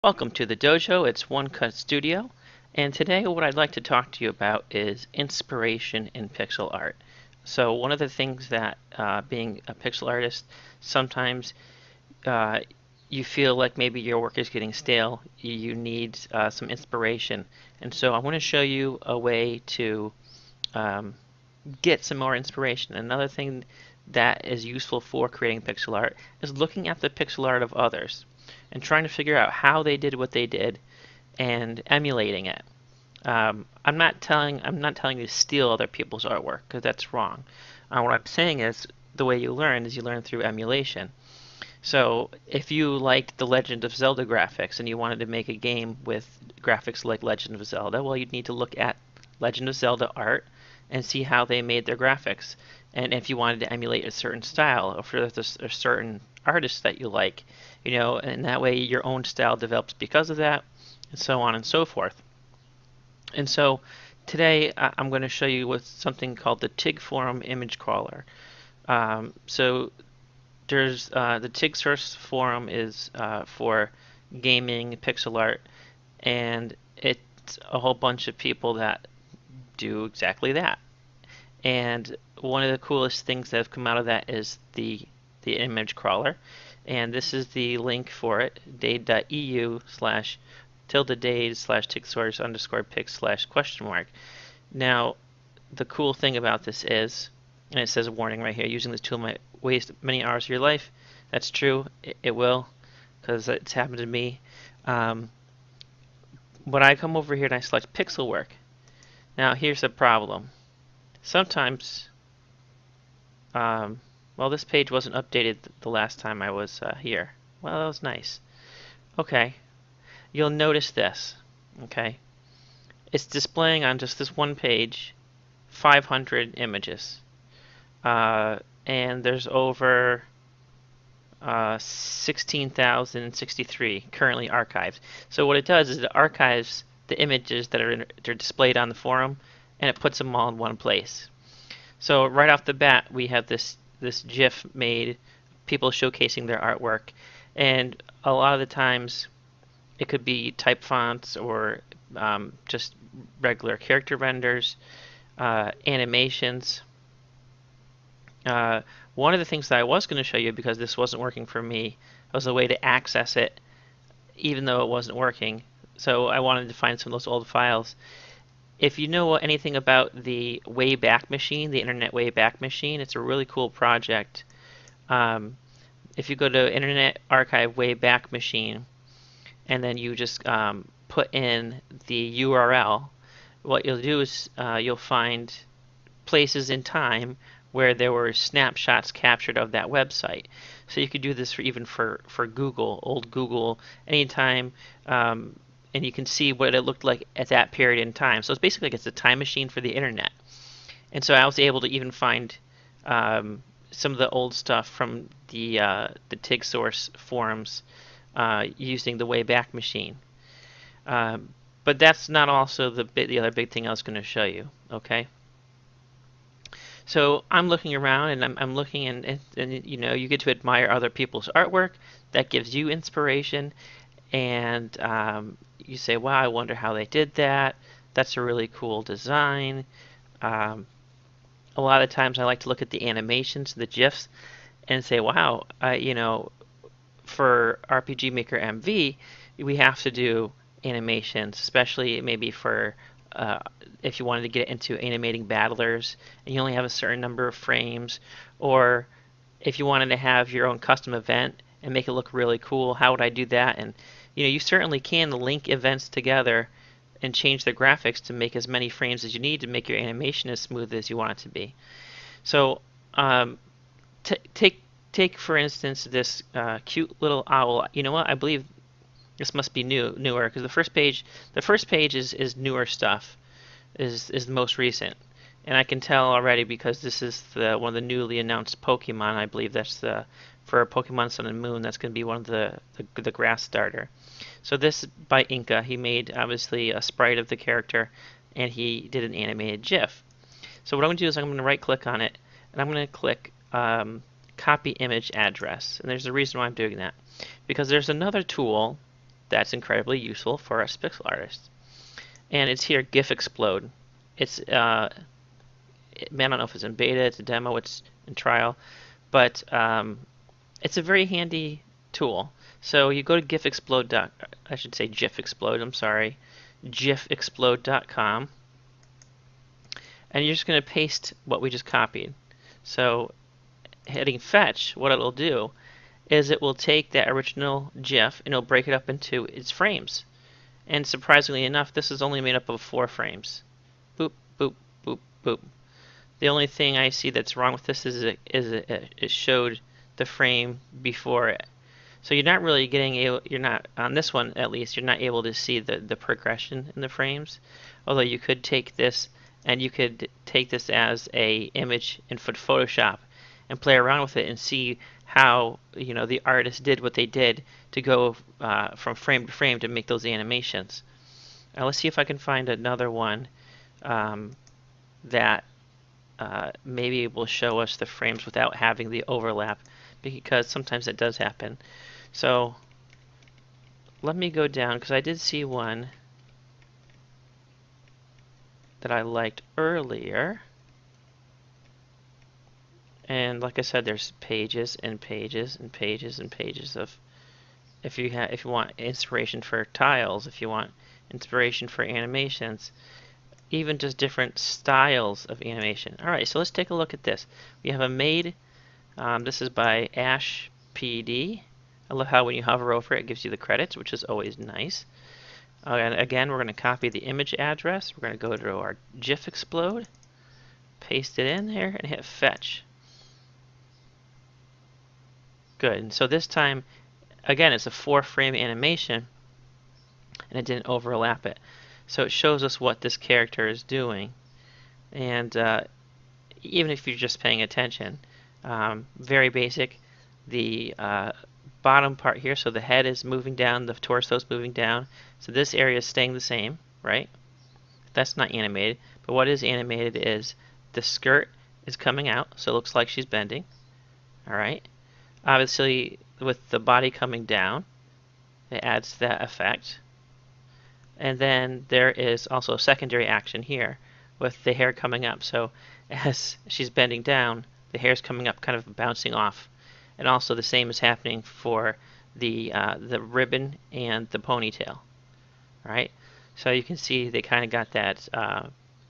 Welcome to the Dojo. It's OneCutStudio, and today what I'd like to talk to you about is inspiration in pixel art. So one of the things that being a pixel artist, sometimes uh, you feel like maybe your work is getting stale. You need some inspiration, and so I want to show you a way to um, get some more inspiration. Another thing that is useful for creating pixel art is looking at the pixel art of others and trying to figure out how they did what they did and emulating it. I'm not telling you to steal other people's artwork because that's wrong. What I'm saying is the way you learn is you learn through emulation. So if you liked the Legend of Zelda graphics and you wanted to make a game with graphics like Legend of Zelda, well, you'd need to look at Legend of Zelda art and see how they made their graphics. And if you wanted to emulate a certain style, or if there's a certain artist that you like, and that way your own style develops because of that, and so on and so forth. And so today I'm going to show you with something called the TIG Forum image crawler. So there's the TIG source forum is for gaming, pixel art, and it's a whole bunch of people that do exactly that. And one of the coolest things that have come out of that is the image crawler. And this is the link for it, dade.eu slash tilde dade slash tigsource underscore pic slash question mark. Now, the cool thing about this is, and it says a warning right here, using this tool might waste many hours of your life. That's true. It will, because it's happened to me. When I come over here and I select pixel work, now here's the problem. Sometimes, well, this page wasn't updated the last time I was here. Well, that was nice. Okay, you'll notice this. Okay, it's displaying on just this one page 500 images. And there's over 16,063 currently archived. So what it does is it archives the images that are displayed on the forum, and it puts them all in one place. So right off the bat, we have this GIF made, people showcasing their artwork, and a lot of the times it could be type fonts or just regular character renders, animations. One of the things that I was going to show you, because this wasn't working for me, was a way to access it even though it wasn't working. So I wanted to find some of those old files. If you know anything about the Wayback Machine, the Internet Wayback Machine, it's a really cool project. If you go to Internet Archive Wayback Machine and then you just put in the URL, what you'll do is you'll find places in time where there were snapshots captured of that website. So you could do this for Google, old Google, anytime, and you can see what it looked like at that period in time. So it's basically like it's a time machine for the internet. And so I was able to even find some of the old stuff from the TIG source forums using the Wayback Machine. But that's not also the other big thing I was going to show you. Okay. So I'm looking around and I'm looking and you get to admire other people's artwork. That gives you inspiration, and you say, wow, I wonder how they did that. That's a really cool design. Um, a lot of times I like to look at the animations, the GIFs, and say, wow, for RPG Maker MV, we have to do animations, especially maybe for if you wanted to get into animating battlers and you only have a certain number of frames, or if you wanted to have your own custom event and make it look really cool, how would I do that? And you certainly can link events together and change the graphics to make as many frames as you need to make your animation as smooth as you want it to be. So take for instance this cute little owl. You know what? I believe this must be newer because the first page is newer stuff, is the most recent, and I can tell already because this is one of the newly announced Pokemon. I believe that's for Pokemon Sun and Moon. That's going to be one of the grass starter. So this by Inca. He made obviously a sprite of the character, and he did an animated GIF. So what I'm going to do is I'm going to right click on it, and I'm going to click copy image address. And there's a reason why I'm doing that, because there's another tool that's incredibly useful for us pixel artists. And it's here, GifExplode. It's man, I don't know if it's in beta, it's a demo, it's in trial, but it's a very handy tool. So you go to GifExplode. I should say GifExplode. I'm sorry, GifExplode.com, and you're just going to paste what we just copied. So hitting fetch, what it'll do is it will take that original GIF and it'll break it up into its frames. And surprisingly enough, this is only made up of 4 frames. Boop, boop, boop, boop. The only thing I see that's wrong with this is it showed the frame before it. So you're not really you're not, on this one at least, you're not able to see the progression in the frames. Although you could take this and you could take this as a image in Photoshop and play around with it and see how the artist did what they did to go from frame to frame to make those animations. Now let's see if I can find another one that maybe will show us the frames without having the overlap, because sometimes that does happen. So let me go down, because I did see one that I liked earlier. And like I said, there's pages and pages and pages and pages of, if you want inspiration for tiles, if you want inspiration for animations, even just different styles of animation. Alright, so let's take a look at this. We have a made, this is by Ash PD. I love how when you hover over it, it gives you the credits, which is always nice. And again, we're going to copy the image address. We're going to go to our GifExplode, paste it in there, and hit fetch. Good. And so this time, again, it's a 4-frame animation, and it didn't overlap it. So it shows us what this character is doing. And even if you're just paying attention, very basic. The bottom part here, so the head is moving down, the torso is moving down. So this area is staying the same, right? That's not animated. But what is animated is the skirt is coming out, so it looks like she's bending. Alright. Obviously, with the body coming down, it adds that effect. And then there is also a secondary action here with the hair coming up. So as she's bending down, the hair's coming up, kind of bouncing off. And also the same is happening for the ribbon and the ponytail. Right? So you can see they kind of got that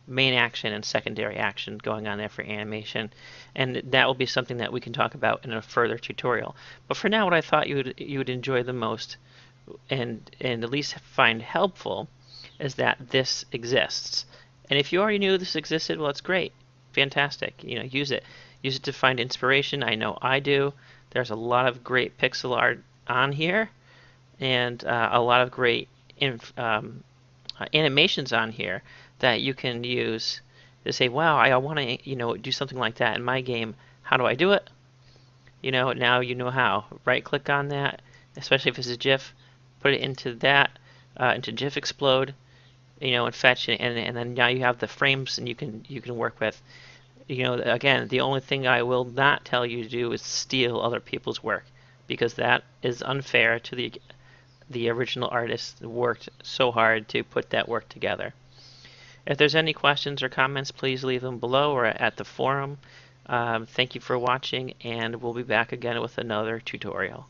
main action and secondary action going on there for animation, and that will be something that we can talk about in a further tutorial. But for now, what I thought you would enjoy the most and at least find helpful is that this exists. And if you already knew this existed, well, it's great, fantastic. Use it to find inspiration. I know I do. There's a lot of great pixel art on here, and a lot of great animations on here that you can use to say, wow, I want to do something like that in my game. How do I do it? Now you know how. Right click on that, especially if it's a GIF, put it into that, into GifExplode, and fetch it, and then now you have the frames and you can work with. Again, the only thing I will not tell you to do is steal other people's work, because that is unfair to the original artist who worked so hard to put that work together. If there's any questions or comments, please leave them below or at the forum. Thank you for watching, and we'll be back again with another tutorial.